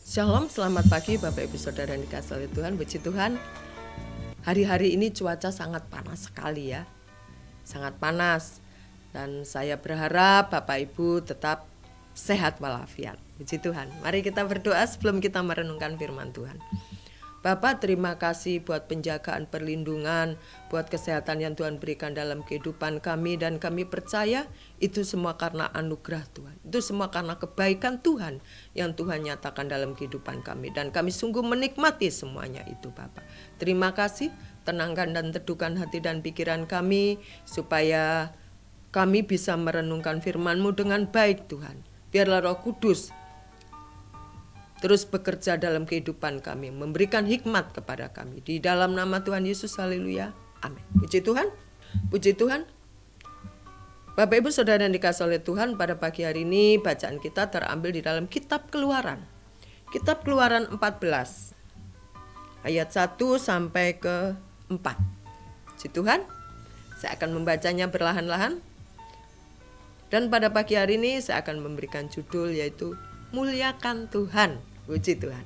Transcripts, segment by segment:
Shalom, selamat pagi Bapak Ibu Saudara yang dikasihi oleh Tuhan. Puji Tuhan, hari-hari ini cuaca sangat panas sekali ya. Sangat panas. Dan saya berharap Bapak Ibu tetap sehat walafiat. Puji Tuhan. Mari kita berdoa sebelum kita merenungkan firman Tuhan. Bapak, terima kasih buat penjagaan, perlindungan, buat kesehatan yang Tuhan berikan dalam kehidupan kami. Dan kami percaya itu semua karena anugerah Tuhan. Itu semua karena kebaikan Tuhan yang Tuhan nyatakan dalam kehidupan kami. Dan kami sungguh menikmati semuanya itu Bapak. Terima kasih, tenangkan dan teduhkan hati dan pikiran kami, supaya kami bisa merenungkan firman-Mu dengan baik Tuhan. Biarlah Roh Kudus terus bekerja dalam kehidupan kami, memberikan hikmat kepada kami. Di dalam nama Tuhan Yesus, haleluya, amin. Puji Tuhan, puji Tuhan. Bapak Ibu Saudara yang dikasihi oleh Tuhan, pada pagi hari ini bacaan kita terambil di dalam kitab Keluaran. Kitab Keluaran 14, ayat 1 sampai ke 4. Puji Tuhan, saya akan membacanya perlahan-lahan. Dan pada pagi hari ini saya akan memberikan judul yaitu Muliakan Tuhan. Puji Tuhan.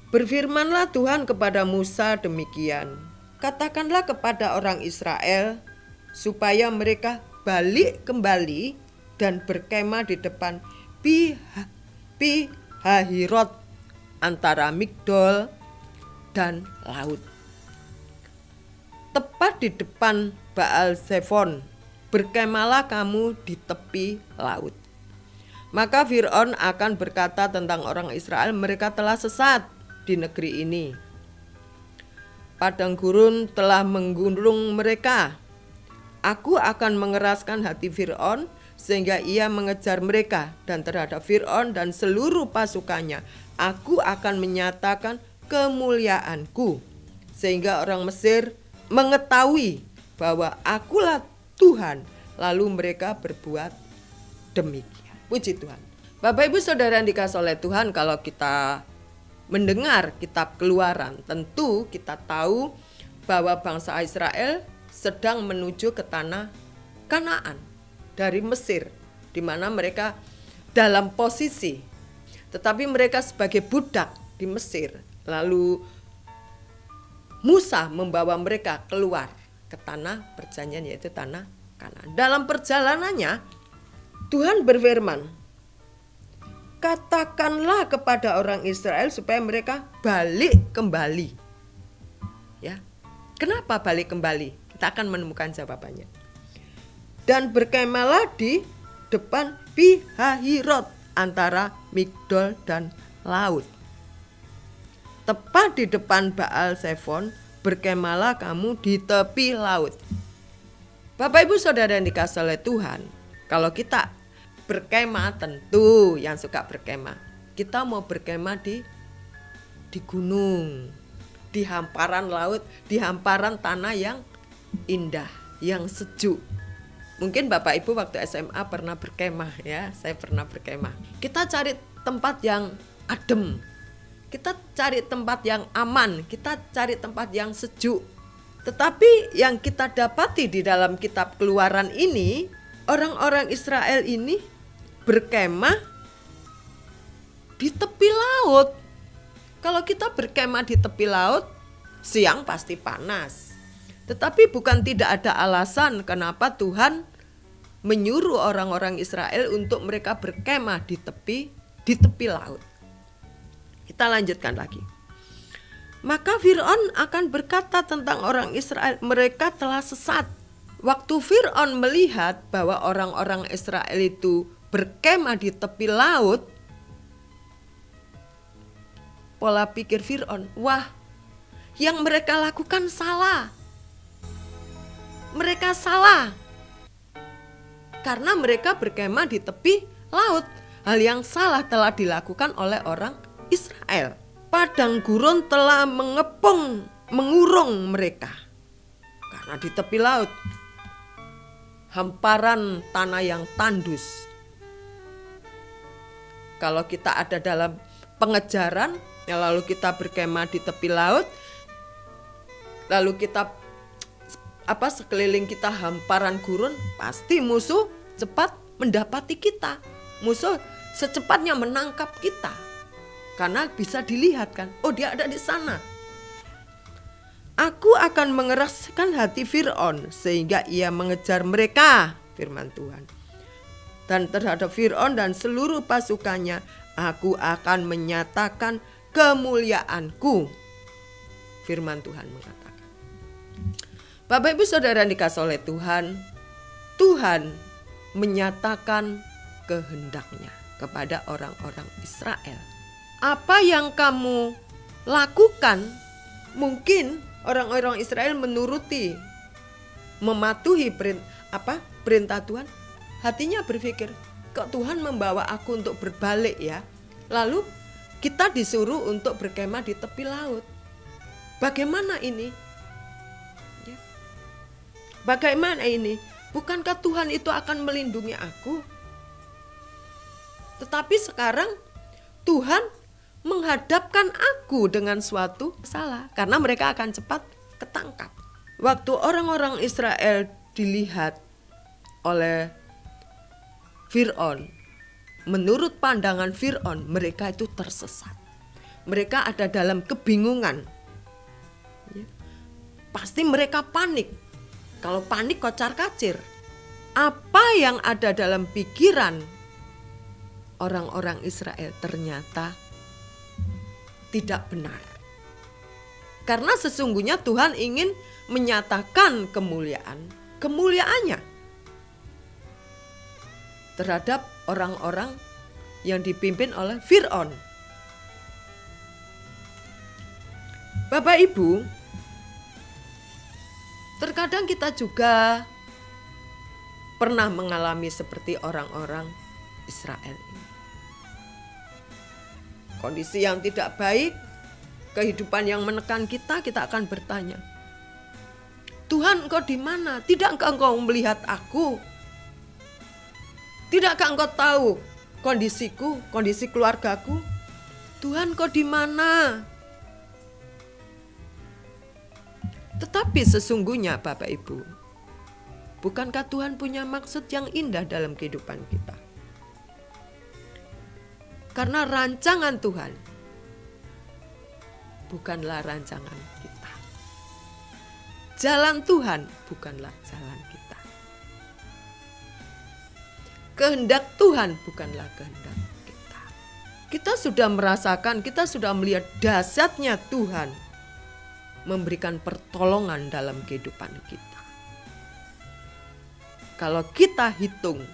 Berfirmanlah Tuhan kepada Musa demikian. Katakanlah kepada orang Israel supaya mereka balik kembali dan berkemah di depan Pi-hahirot antara Migdol dan laut. Tepat di depan Baal Zephon, berkemahlah kamu di tepi laut. Maka Fir'aun akan berkata tentang orang Israel, mereka telah sesat di negeri ini. Padang gurun telah menggulung mereka. Aku akan mengeraskan hati Fir'aun sehingga ia mengejar mereka, dan terhadap Fir'aun dan seluruh pasukannya aku akan menyatakan kemuliaanku, sehingga orang Mesir mengetahui bahwa akulah Tuhan. Lalu mereka berbuat demikian. Puji Tuhan. Bapak Ibu Saudara yang dikasihi oleh Tuhan, kalau kita mendengar kitab Keluaran, tentu kita tahu bahwa bangsa Israel sedang menuju ke tanah Kanaan dari Mesir, di mana mereka dalam posisi, tetapi mereka sebagai budak di Mesir. Lalu Musa membawa mereka keluar ke tanah perjanjian, yaitu tanah Kanaan. Dalam perjalanannya Tuhan berfirman, katakanlah kepada orang Israel supaya mereka balik kembali. Ya, kenapa balik kembali? Kita akan menemukan jawabannya. Dan berkemahlah di depan Pi-hahirot antara Migdol dan laut. Tepat di depan Baal Zephon, berkemahlah kamu di tepi laut. Bapak Ibu Saudara yang dikasihi oleh Tuhan, kalau kita berkemah, tentu yang suka berkemah, kita mau berkemah di gunung, di hamparan laut, di hamparan tanah yang indah, yang sejuk. Mungkin Bapak Ibu waktu SMA pernah berkemah ya, saya pernah berkemah. Kita cari tempat yang adem, kita cari tempat yang aman, kita cari tempat yang sejuk. Tetapi yang kita dapati di dalam kitab Keluaran ini, orang-orang Israel ini berkemah di tepi laut. Kalau kita berkemah di tepi laut, siang pasti panas. Tetapi bukan tidak ada alasan kenapa Tuhan menyuruh orang-orang Israel untuk mereka berkemah di tepi laut. Kita lanjutkan lagi. Maka Fir'aun akan berkata tentang orang Israel, mereka telah sesat. Waktu Fir'aun melihat bahwa orang-orang Israel itu berkemah di tepi laut, pola pikir Fir'aun, wah, yang mereka lakukan salah. Mereka salah karena mereka berkemah di tepi laut. Hal yang salah telah dilakukan oleh orang Israel. Padang gurun telah mengurung mereka karena di tepi laut, hamparan tanah yang tandus. Kalau kita ada dalam pengejaran, ya lalu kita berkemah di tepi laut, lalu kita sekeliling kita hamparan gurun, pasti musuh cepat mendapati kita. Musuh secepatnya menangkap kita. Karena bisa dilihat kan, oh dia ada di sana. Aku akan mengeraskan hati Fir'aun sehingga ia mengejar mereka, firman Tuhan. Dan terhadap Fir'aun dan seluruh pasukannya, aku akan menyatakan kemuliaanku, firman Tuhan mengatakan. Bapak Ibu Saudara dikasih oleh Tuhan, Tuhan menyatakan kehendaknya kepada orang-orang Israel. Apa yang kamu lakukan, mungkin orang-orang Israel menuruti, mematuhi perintah Tuhan. Hatinya berpikir, kok Tuhan membawa aku untuk berbalik ya. Lalu kita disuruh untuk berkemah di tepi laut. Bagaimana ini? Ya. Bagaimana ini? Bukankah Tuhan itu akan melindungi aku? Tetapi sekarang Tuhan menghadapkan aku dengan suatu salah, karena mereka akan cepat ketangkap. Waktu orang-orang Israel dilihat oleh Fir'aun, menurut pandangan Fir'aun mereka itu tersesat. Mereka ada dalam kebingungan. Pasti mereka panik. Kalau panik kocar-kacir. Apa yang ada dalam pikiran orang-orang Israel ternyata tidak benar. Karena sesungguhnya Tuhan ingin menyatakan kemuliaannya terhadap orang-orang yang dipimpin oleh Fir'aun. Bapak Ibu, terkadang kita juga pernah mengalami seperti orang-orang Israel ini. Kondisi yang tidak baik, kehidupan yang menekan kita akan bertanya, Tuhan, Engkau di mana? Tidakkah Engkau melihat aku? Tidakkah Engkau tahu kondisiku, kondisi keluargaku? Tuhan, Engkau di mana? Tetapi sesungguhnya Bapak Ibu, bukankah Tuhan punya maksud yang indah dalam kehidupan kita? Karena rancangan Tuhan bukanlah rancangan kita. Jalan Tuhan bukanlah jalan kita. Kehendak Tuhan bukanlah kehendak kita. Kita sudah merasakan, kita sudah melihat dahsyatnya Tuhan memberikan pertolongan dalam kehidupan kita. Kalau kita hitung,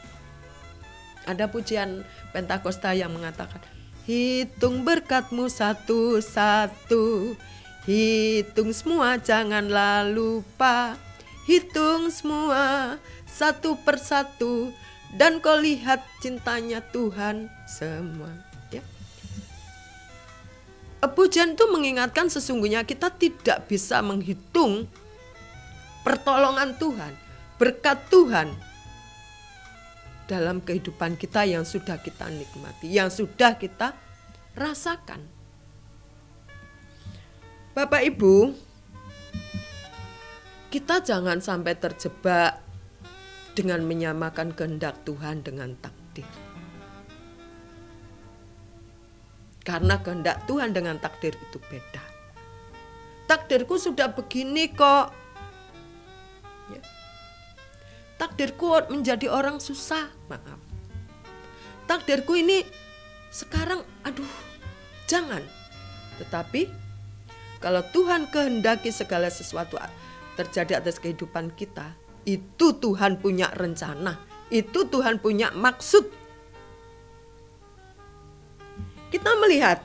ada pujian Pentakosta yang mengatakan, hitung berkatmu satu-satu, hitung semua janganlah lupa, hitung semua satu persatu, dan kau lihat cintanya Tuhan semua. Ya. Pujian itu mengingatkan sesungguhnya kita tidak bisa menghitung pertolongan Tuhan, berkat Tuhan dalam kehidupan kita yang sudah kita nikmati, yang sudah kita rasakan. Bapak Ibu, kita jangan sampai terjebak dengan menyamakan kehendak Tuhan dengan takdir. Karena kehendak Tuhan dengan takdir itu beda. Takdirku sudah begini kok. Ya. Takdirku menjadi orang susah, maaf. Takdirku ini sekarang, jangan. Tetapi kalau Tuhan kehendaki segala sesuatu terjadi atas kehidupan kita, itu Tuhan punya rencana, itu Tuhan punya maksud. Kita melihat,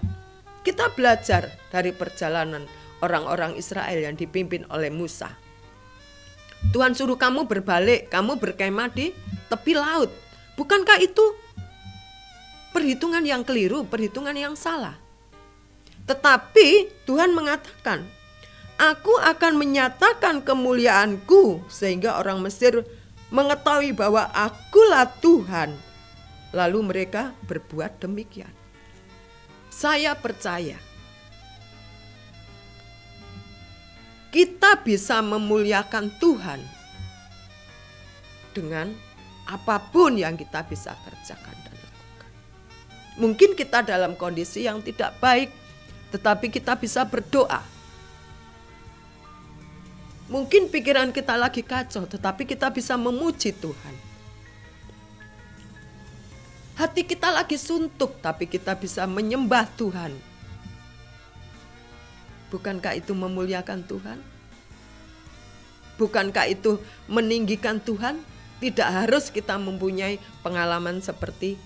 kita belajar dari perjalanan orang-orang Israel yang dipimpin oleh Musa. Tuhan suruh kamu berbalik, kamu berkemah di tepi laut. Bukankah itu perhitungan yang keliru, perhitungan yang salah? Tetapi Tuhan mengatakan, aku akan menyatakan kemuliaanku sehingga orang Mesir mengetahui bahwa akulah Tuhan. Lalu mereka berbuat demikian. Saya percaya kita bisa memuliakan Tuhan dengan apapun yang kita bisa kerjakan dan lakukan. Mungkin kita dalam kondisi yang tidak baik, tetapi kita bisa berdoa. Mungkin pikiran kita lagi kacau, tetapi kita bisa memuji Tuhan. Hati kita lagi suntuk, tapi kita bisa menyembah Tuhan. Bukankah itu memuliakan Tuhan? Bukankah itu meninggikan Tuhan? Tidak harus kita mempunyai pengalaman seperti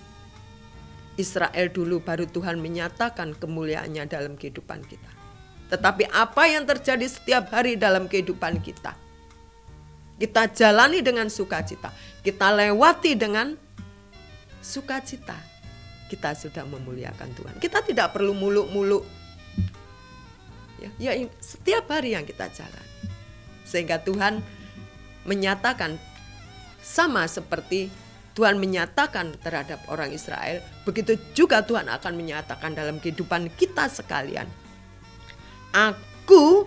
Israel dulu baru Tuhan menyatakan kemuliaannya dalam kehidupan kita. Tetapi apa yang terjadi setiap hari dalam kehidupan kita? Kita jalani dengan sukacita. Kita lewati dengan sukacita. Kita sudah memuliakan Tuhan. Kita tidak perlu muluk-muluk. Ya, setiap hari yang kita jalani. Sehingga Tuhan menyatakan sama seperti Tuhan menyatakan terhadap orang Israel, begitu juga Tuhan akan menyatakan dalam kehidupan kita sekalian. Aku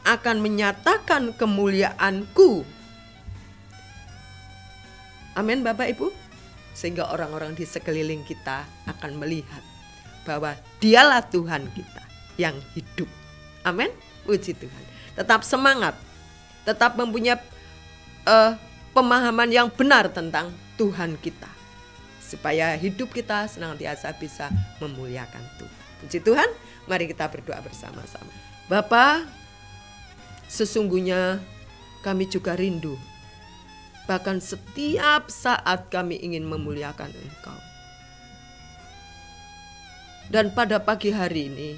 akan menyatakan kemuliaanku. Amin Bapak Ibu. Sehingga orang-orang di sekeliling kita akan melihat bahwa dialah Tuhan kita yang hidup. Amin. Puji Tuhan. Tetap semangat. Tetap mempunyai pemahaman yang benar tentang Tuhan kita. Supaya hidup kita senantiasa bisa memuliakan Tuhan. Puji Tuhan. Mari kita berdoa bersama-sama. Bapa, sesungguhnya kami juga rindu. Bahkan setiap saat kami ingin memuliakan Engkau. Dan pada pagi hari ini,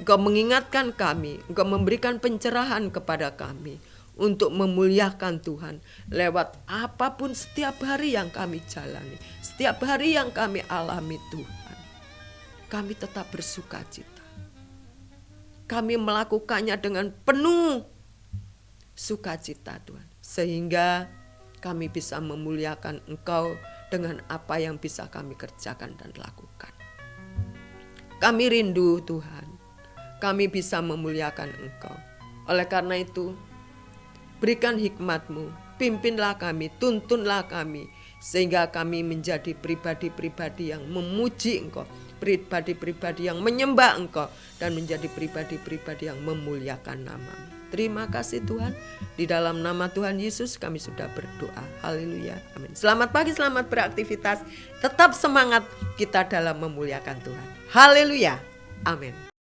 Engkau mengingatkan kami, Engkau memberikan pencerahan kepada kami untuk memuliakan Tuhan lewat apapun setiap hari yang kami jalani, setiap hari yang kami alami Tuhan. Kami tetap bersuka cita. Kami melakukannya dengan penuh sukacita Tuhan. Sehingga kami bisa memuliakan Engkau dengan apa yang bisa kami kerjakan dan lakukan. Kami rindu Tuhan. Kami bisa memuliakan Engkau. Oleh karena itu, berikan hikmat-Mu, pimpinlah kami, tuntunlah kami, sehingga kami menjadi pribadi-pribadi yang memuji Engkau, pribadi-pribadi yang menyembah Engkau, dan menjadi pribadi-pribadi yang memuliakan nama-Mu. Terima kasih Tuhan, di dalam nama Tuhan Yesus kami sudah berdoa. Haleluya, amin. Selamat pagi, selamat beraktivitas, tetap semangat kita dalam memuliakan Tuhan. Haleluya, amin.